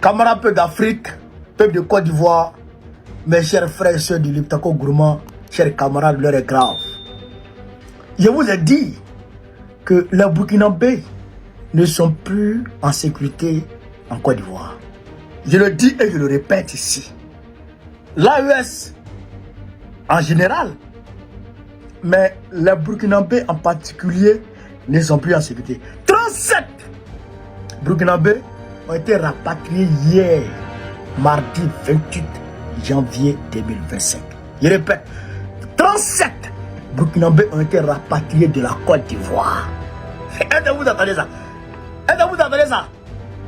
Camarades peu d'Afrique, peuple de Côte d'Ivoire, mes chers frères et sœurs du Liptako Gourmand, chers camarades, l'heure est grave. Je vous ai dit que les Burkinabés ne sont plus en sécurité en Côte d'Ivoire. Je le dis et je le répète ici. L'AES en général, mais les Burkinabés en particulier ne sont plus en sécurité. 37 Burkinabés ont été rapatriés hier, mardi 28 janvier 2025. Je répète, 37 Burkinabés ont été rapatriés de la Côte d'Ivoire. Est-ce que vous entendez ça? Est-ce que vous entendez ça?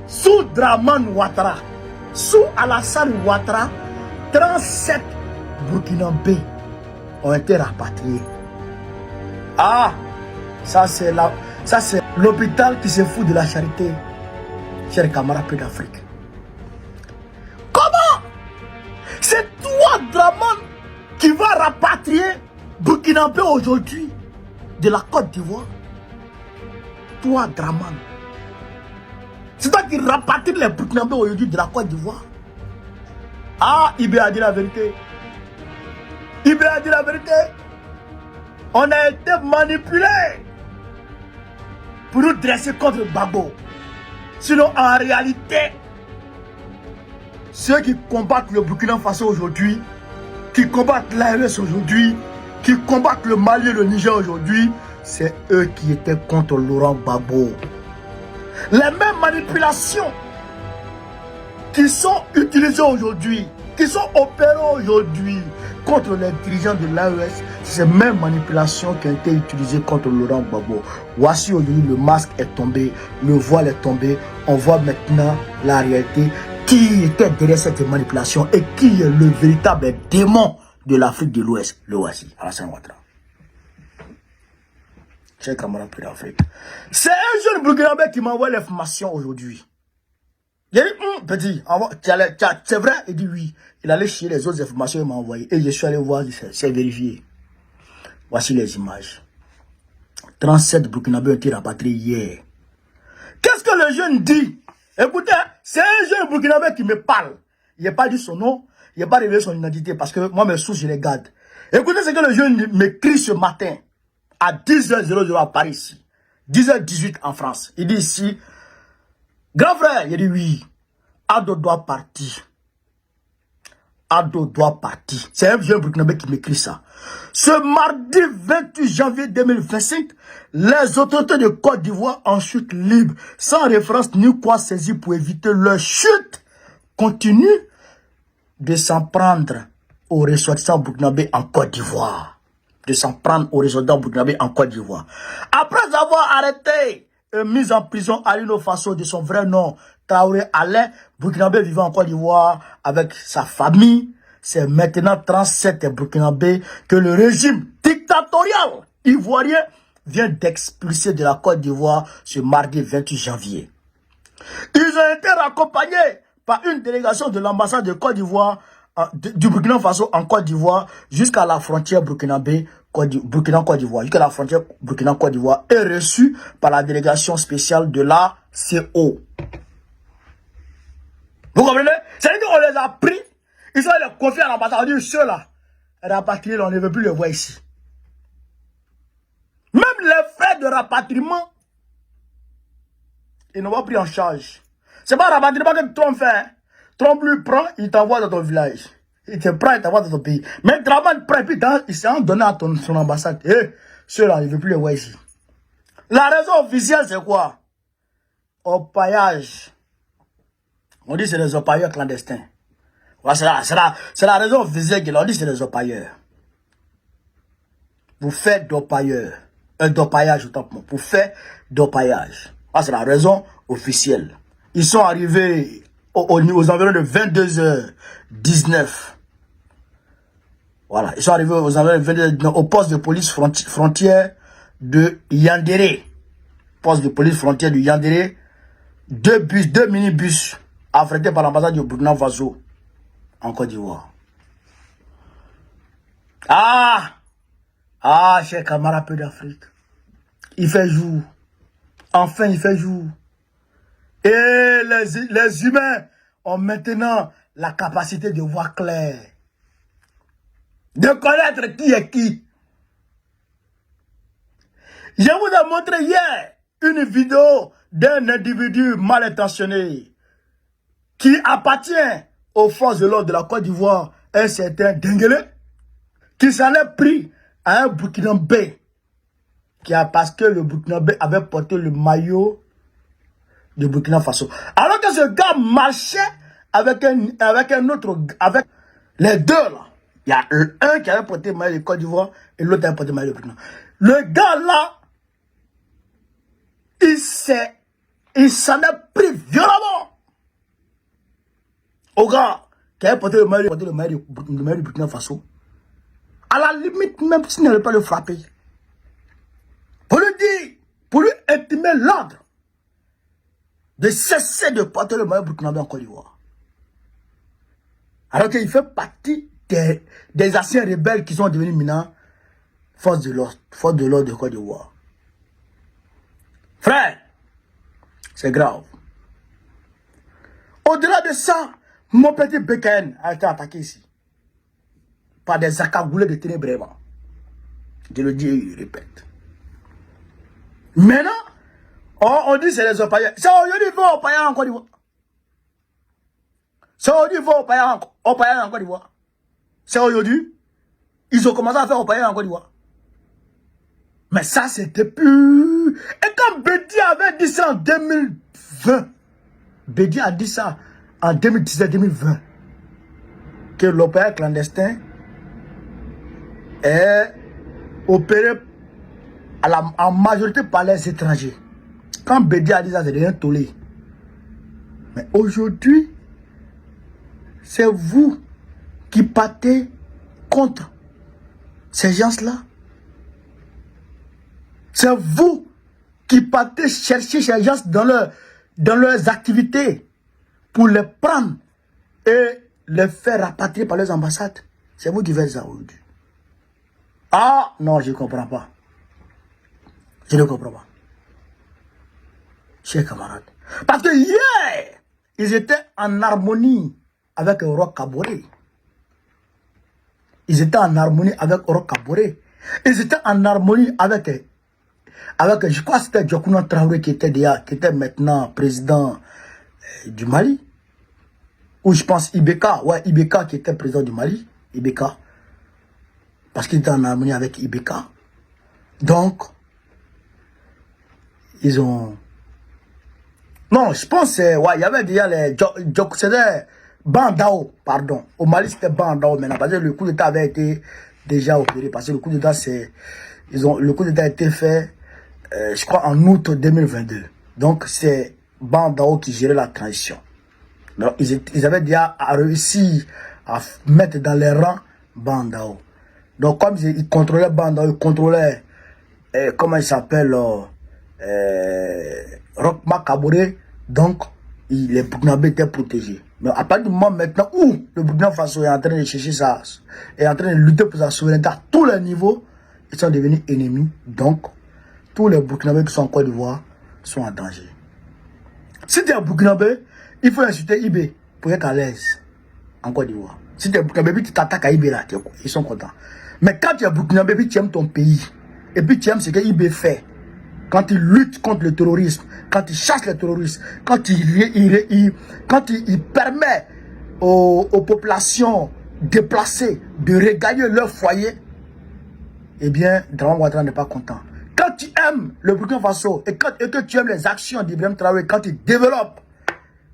Sous Draman Ouattara, sous Alassane Ouattara, 37 Burkinabés ont été rapatriés. Ah, ça c'est l'hôpital qui se fout de la charité, chers camarades d'Afrique. Comment? C'est toi, Draman, qui va rapatrier Burkinabé aujourd'hui de la Côte d'Ivoire? Toi, Draman. C'est toi qui rapatrie les Burkinabés aujourd'hui de la Côte d'Ivoire? Ah, Ibé a dit la vérité. Ibé a dit la vérité. On a été manipulé pour nous dresser contre Gbagbo. Sinon, en réalité, ceux qui combattent le Burkina Faso aujourd'hui, qui combattent l'AES aujourd'hui, qui combattent le Mali et le Niger aujourd'hui, c'est eux qui étaient contre Laurent Gbagbo. Les mêmes manipulations qui sont utilisées aujourd'hui, qui sont opérées aujourd'hui contre les dirigeants de l'AES, ces mêmes manipulations qui ont été utilisées contre Laurent Gbagbo. Voici aujourd'hui, le masque est tombé, le voile est tombé. On voit maintenant la réalité. Qui était derrière cette manipulation et qui est le véritable démon de l'Afrique de l'Ouest? Le voici, Alassane Ouattara. Chers camarades d'Afrique, c'est un jeune Burkinabé qui m'a envoyé l'information aujourd'hui. J'ai dit, petit, c'est vrai? Il dit oui. Il allait chier les autres informations qu'il m'a envoyées. Et je suis allé voir, c'est vérifié. Voici les images. 37 Burkinabés ont été rapatriés hier. Qu'est-ce que le jeune dit? Écoutez, c'est un jeune Burkinabé qui me parle. Il n'a pas dit son nom, il n'a pas révélé son identité parce que moi, mes sources, je les garde. Écoutez ce que le jeune m'écrit ce matin à 10h00 à Paris ici. 10h18 en France. Il dit ici, grand frère, il dit oui, Ado doit partir. Ado doit partir. C'est un jeune Burkinabé qui m'écrit ça. Ce mardi 28 janvier 2025, les autorités de Côte d'Ivoire en chute libre, sans référence ni quoi saisi pour éviter leur chute, continuent de s'en prendre aux ressortissants burkinabés en Côte d'Ivoire. De s'en prendre aux ressortissants burkinabés en Côte d'Ivoire. Après avoir arrêté et mis en prison Alino Faso de son vrai nom, Traoré Alain, Burkinabé vivant en Côte d'Ivoire avec sa famille, c'est maintenant 37 Burkinabés que le régime dictatorial ivoirien vient d'expulser de la Côte d'Ivoire ce mardi 28 janvier. Ils ont été raccompagnés par une délégation de l'ambassade de Côte d'Ivoire, du Burkina Faso en Côte d'Ivoire, jusqu'à la frontière Burkina-Côte d'Ivoire, jusqu'à la frontière Burkina-Côte d'Ivoire, et reçu par la délégation spéciale de la CO. Vous comprenez? C'est-à-dire qu'on les a pris, ils ont les confiés à l'ambassade, on dit ceux-là, rapatriés, on ne veut plus les voir ici. Même les frais de rapatriement, ils n'ont pas pris en charge. C'est pas un rapatriement que Trump fait. Trump lui prend, il t'envoie dans ton village. Il te prend, il t'envoie dans ton pays. Mais Draman prend, puis il s'est donné à son ambassade. Et ceux-là, il ne veut plus les voir ici. La raison officielle, c'est quoi? Orpaillage. On dit que c'est des orpailleurs clandestins. Voilà, c'est la raison officielle qu'ils ont dit que c'est des orpailleurs. Vous faites d'orpailleurs. Un d'orpaillage, autant pour moi. Vous faites d'orpaillage. C'est la raison officielle. Ils sont arrivés aux environs de 22h19. Voilà, ils sont arrivés aux environs de 22h19 au poste de police frontière de Yandéré. Poste de police frontière de Yandéré. Deux minibus affrétés par l'ambassade du Burkina Faso en Côte d'Ivoire. Chers camarades peu d'Afrique. Il fait jour. Enfin, il fait jour. Et les humains ont maintenant la capacité de voir clair, de connaître qui est qui. Je vous ai montré hier une vidéo d'un individu mal intentionné qui appartient aux forces de l'ordre de la Côte d'Ivoire, un certain Dengele, qui s'en est pris à un Burkinabé, parce que le Burkinabé avait porté le maillot de Burkina Faso. Alors que ce gars marchait avec un autre, avec les deux là. Il y a un qui avait porté le maillot de Côte d'Ivoire et l'autre avait porté le maillot de Burkina. Le gars là, il s'en est pris violemment au gars qui avait porté le maillot de Burkina Faso. À la limite, même s'il n'allait pas le frapper. Pour lui dire, pour lui intimer l'ordre de cesser de porter le maillot burkinabé en Côte d'Ivoire. Alors qu'il fait partie des anciens rebelles qui sont devenus maintenant force de l'ordre de Côte d'Ivoire. Frère, c'est grave. Au-delà de ça, mon petit BKN a été attaqué ici. Par des accagoulés de ténébrement. Je le dis et je répète. Maintenant, on dit que c'est les opaillants. C'est aujourd'hui qu'ils vont opaillant en Côte d'Ivoire. C'est aujourd'hui qu'ils vont opaillant en Côte d'Ivoire. C'est aujourd'hui. Ils ont commencé à faire opaillant en Côte d'Ivoire. Mais ça, c'était plus... Et quand Bédi avait dit ça en 2020, Bédi a dit ça en 2017-2020, que l'opéra clandestin est opéré en majorité par les étrangers. Quand Bédi a dit ça, c'est devenu tollé. Mais aujourd'hui, c'est vous qui partez contre ces gens-là. C'est vous qui partez chercher ces gens dans leurs activités pour les prendre et les faire rapatrier par les ambassades. C'est vous qui faites ça aujourd'hui. Ah non, je ne comprends pas. Je ne comprends pas. Chers camarades. Parce que hier, ils étaient en harmonie avec Roch Kaboré. Ils étaient en harmonie avec Roch Kaboré. Ils étaient en harmonie avec je crois que c'était Djokounan Traoré qui était maintenant président du Mali. Ou je pense Ibeka. Ouais, Ibeka qui était président du Mali. Ibeka. Parce qu'il était en harmonie avec Ibeka. Donc, ils ont... Non, je pense, ouais, il y avait déjà les... C'était Bandao, pardon. Au Mali, c'était Bandao maintenant. Parce que le coup d'État avait été déjà opéré. Parce que le coup d'État, le coup d'État a été fait, je crois, en août 2022. Donc, c'est Bandao qui gérait la transition. Donc, ils avaient déjà réussi à mettre dans les rangs Bandao. Donc, comme ils contrôlaient Bandao, ils contrôlaient, comment il s'appelle, Roch Kaboré, donc les Burkinabés étaient protégés. Mais à partir du moment maintenant où le Burkina Faso est en train de chercher ça, est en train de lutter pour sa souveraineté à tous les niveaux, ils sont devenus ennemis. Donc, tous les Burkinabés qui sont en Côte d'Ivoire sont en danger. Si tu es un Burkinabé, il faut insulter IB pour être à l'aise en Côte d'Ivoire. Si tu es Burkinabé, tu t'attaques à IB là, ils sont contents. Mais quand tu es Burkinabé, tu aimes ton pays, et puis tu aimes ce que IB fait, quand il lutte contre le terrorisme, quand il chasse les terroristes, quand il permet aux populations déplacées de regagner leur foyer, eh bien, Dramane Ouattara n'est pas content. Quand tu aimes le Burkina Faso et que tu aimes les actions d'Ibrahim Traoré, quand il développe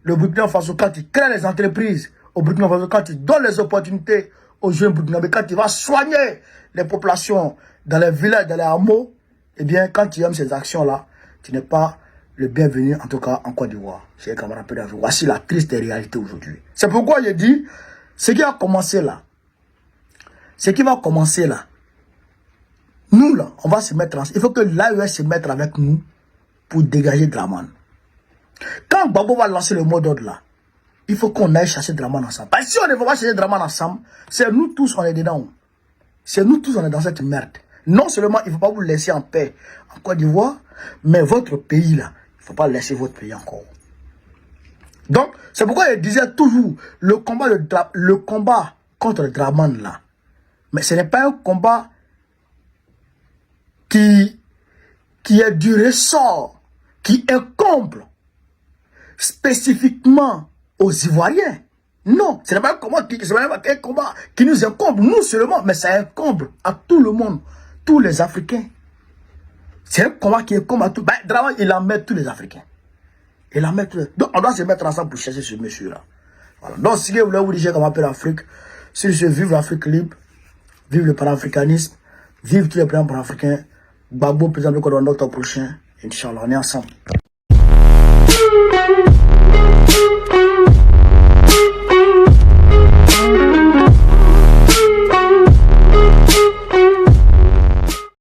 le Burkina Faso, quand il crée les entreprises au Burkina Faso, quand il donne les opportunités aux jeunes burkinabés, quand il va soigner les populations dans les villages, dans les hameaux, eh bien, quand tu aimes ces actions-là, tu n'es pas le bienvenu, en tout cas, en Côte d'Ivoire. Chers camarades, voici la triste réalité aujourd'hui. C'est pourquoi je dis, ce qui va commencer là, nous là, on va se mettre ensemble. Il faut que l'AES se mette avec nous pour dégager Dramane. Quand Gbagbo va lancer le mot d'ordre là, il faut qu'on aille chercher Dramane ensemble. Parce que si on ne va pas chercher Dramane ensemble, c'est nous tous, on est dedans. C'est nous tous, on est dans cette merde. Non seulement il ne faut pas vous laisser en paix en Côte d'Ivoire, mais votre pays là, il ne faut pas laisser votre pays encore. Donc, c'est pourquoi je disais toujours, le combat contre le Draman là, mais ce n'est pas un combat qui est du ressort, qui incombe spécifiquement aux Ivoiriens. Non, ce n'est pas un combat qui nous incombe, nous seulement, mais ça incombe à tout le monde, tous les Africains. C'est un combat qui incombe à tout. Ben, Draman, il en met tous les Africains. Il en met tous les... Donc, on doit se mettre ensemble pour chercher ce monsieur-là. Voilà. Donc, si vous voulez vous dire comment appeler l'Afrique, si je vive l'Afrique libre, vive le panafricanisme, vive tous les plans panafricains, Gbagbo, par exemple, en octobre prochain, Inch'Allah, on est ensemble.